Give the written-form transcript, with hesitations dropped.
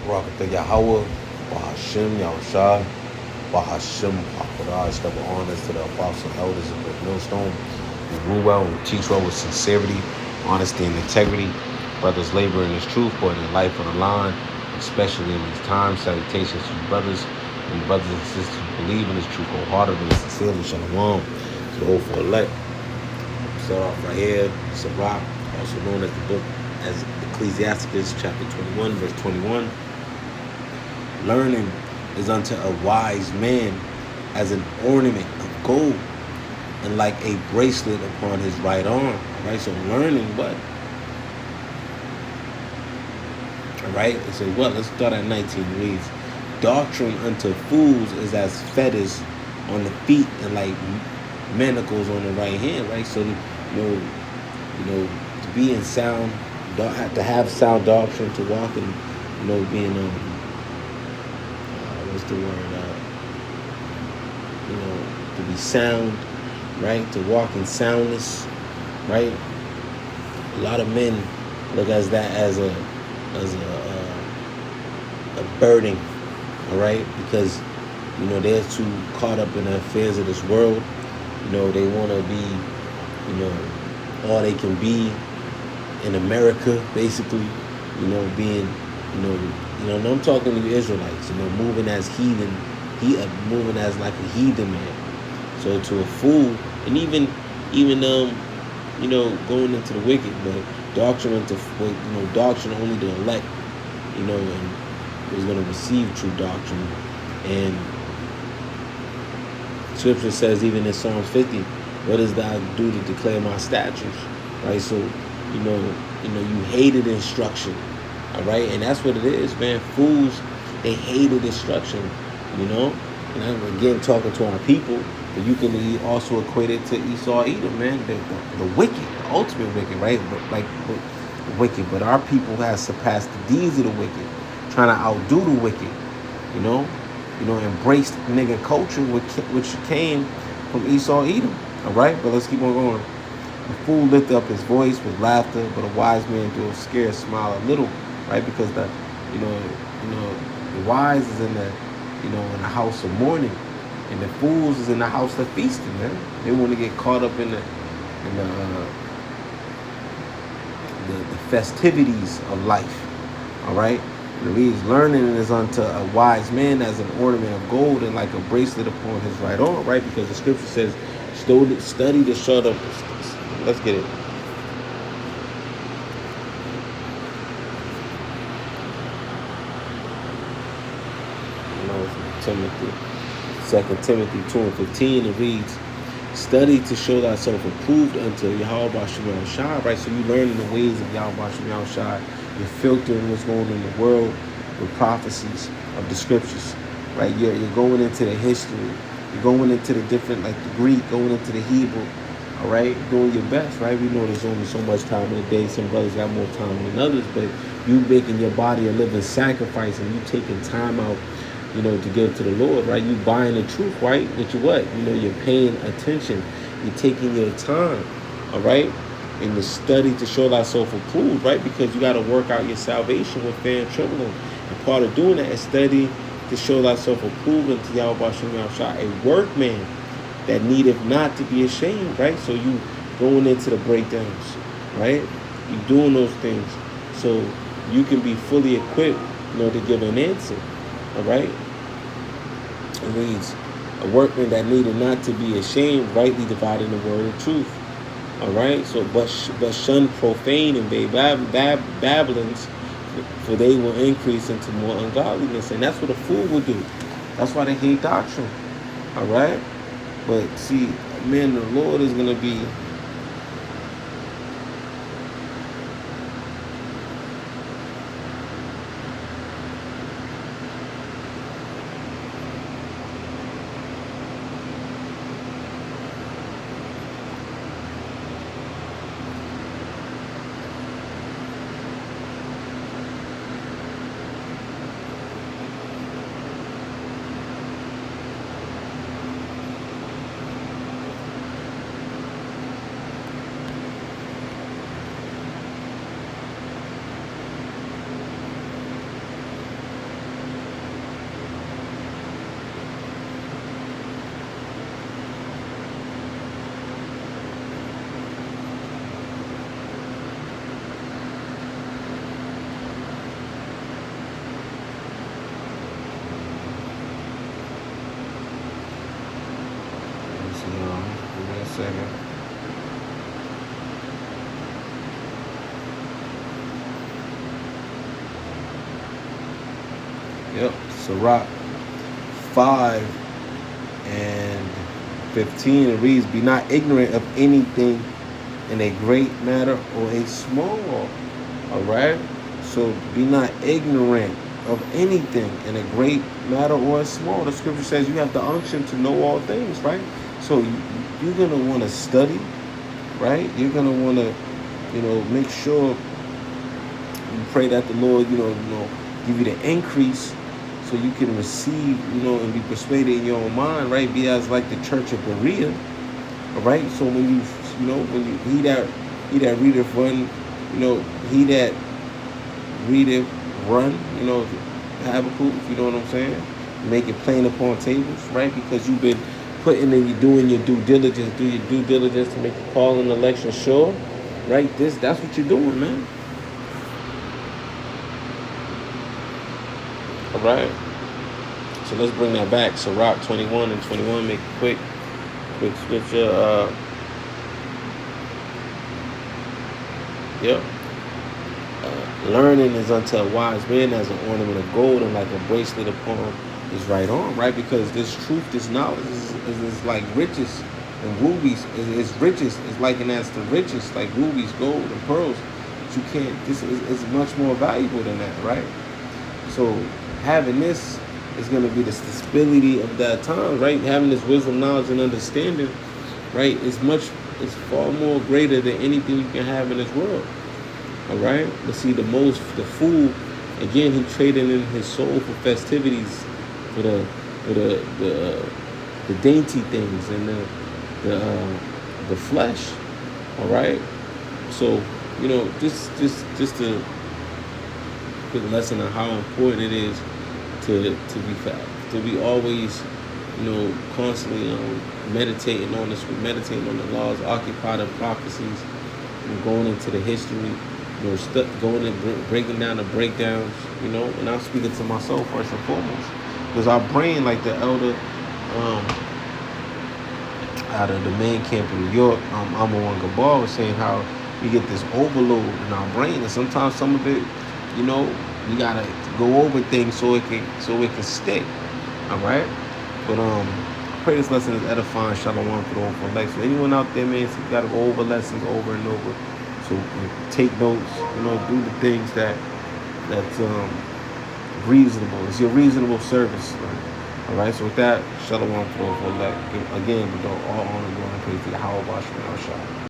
Barakatah Yahweh, Bahashim Yahushua, Bahashim Hakodah. It's double honors to the apostle elders of the millstone who rule well and teach well with sincerity, honesty, and integrity. Brothers labor in this truth, putting their life on the line, especially in these times. Salutations to you brothers and brothers and sisters who believe in this truth wholeheartedly and sincerely. Shalom to the hopeful elect. Start off right here, Sirach, also known as the book as Ecclesiasticus, chapter 21, verse 21. Learning is unto a wise man as an ornament of gold and like a bracelet upon his right arm. All right, so learning what? All right, it says what? Let's start at 19. It reads, doctrine unto fools is as fetters on the feet and like manacles on the right hand. Right, so to be in sound, to have sound doctrine, to walk in, being what's the word? To be sound, right? To walk in soundness, right? A lot of men look at that as a burden, all right? Because they're too caught up in the affairs of this world. They want to be, all they can be in America, basically. Being, I'm talking to you Israelites. Moving as heathen, moving as like a heathen man. So to a fool, and even going into the wicked, but doctrine doctrine only the elect, and is going to receive true doctrine. And Scripture says, even in Psalms 50, what does thou do to declare my statutes? Right? So, you hated instruction. All right? And that's what it is, man. Fools, they hated instruction, And I'm again talking to our people, but you can also equate it to Esau, Edom, man. The wicked, the ultimate wicked, right? The wicked. But our people has surpassed the deeds of the wicked, trying to outdo the wicked, embraced nigga culture, which came from Esau, Edom. All right, but let's keep on going. The fool lifted up his voice with laughter, but a wise man do a scared smile a little, right? Because the wise is in the in the house of mourning, and the fools is in the house of feasting, man. They want to get caught up in the festivities of life. All right. It reads, learning is unto a wise man as an ornament of gold and like a bracelet upon his right arm, right? Because the scripture says, study to show up. Let's get it. Timothy, 2 Timothy 2:15, it reads, study to show thyself approved unto Yahweh B'Shem Shai, right? So you learn the ways of Yahweh B'Shem Shai. You're filtering what's going on in the world with prophecies of the scriptures, right? You're going into the history. You're going into the different, like the Greek, going into the Hebrew, all right? Doing your best, right? We know there's only so much time in a day. Some brothers got more time than others, but you making your body a living sacrifice and you taking time out, to give to the Lord, right? You buying the truth, right? That you what? You're paying attention. You're taking your time, all right? And the study to show thyself approved, right? Because you got to work out your salvation with fear and trembling. And part of doing that is study to show thyself approved unto Yahweh B'Shem Yahushua, a workman that needeth not to be ashamed, right? So you going into the breakdowns, right? You doing those things so you can be fully equipped, to give an answer, all right? It reads, a workman that needed not to be ashamed, rightly dividing the word of truth. All right, so but shun profane and babblings, for they will increase into more ungodliness, and that's what a fool will do. That's why they hate doctrine. All right, but see, man, the Lord is gonna be. second. Yep. Sirach 5:15. It reads, "Be not ignorant of anything in a great matter or a small." All right. So be not ignorant of anything in a great matter or a small. The scripture says you have the unction to know all things, right? So you're gonna want to study, right? You're gonna want to, make sure you pray that the Lord, give you the increase so you can receive, and be persuaded in your own mind, right? Be as like the church of Berea, all right? So when he that readeth run, he that readeth run, Habakkuk, you know what I'm saying? Make it plain upon tables, right? Because you've been putting in, you doing your due diligence, do your due diligence to make the call and election sure, right? That's what you're doing, man. All right. So let's bring that back. So Sirach 21 and 21, make it quick scripture. Yep. Learning is unto a wise man as an ornament of gold and like a bracelet upon his right arm, right? Because this truth, this knowledge is like riches and rubies. It's riches. It's likened as the riches, like rubies, gold, and pearls. But you can't. This is much more valuable than that, right? So having this is going to be the stability of that time, right? Having this wisdom, knowledge, and understanding, right, is far more greater than anything you can have in this world. All right. Let's see, the fool. Again, he traded in his soul for festivities, for the dainty things and the flesh. All right. So just a quick lesson on how important it is to be always constantly meditating on the laws, occupy the prophecies, and going into the history. Going and breaking down the breakdowns, and I'm speaking to myself first and foremost, because our brain, like the elder out of the main camp in New York, Amon Gabar, was saying how we get this overload in our brain, and sometimes some of it, we gotta go over things so it can stick. All right, but I pray this lesson is edifying. Shalom for the for Lex. Anyone out there, man, so you gotta go over lessons over and over. So take notes, do the things that's reasonable. It's your reasonable service. Right? All right. So with that, shalom for Lex. Again, with all honor, glory, and praise to Yahweh Bashar.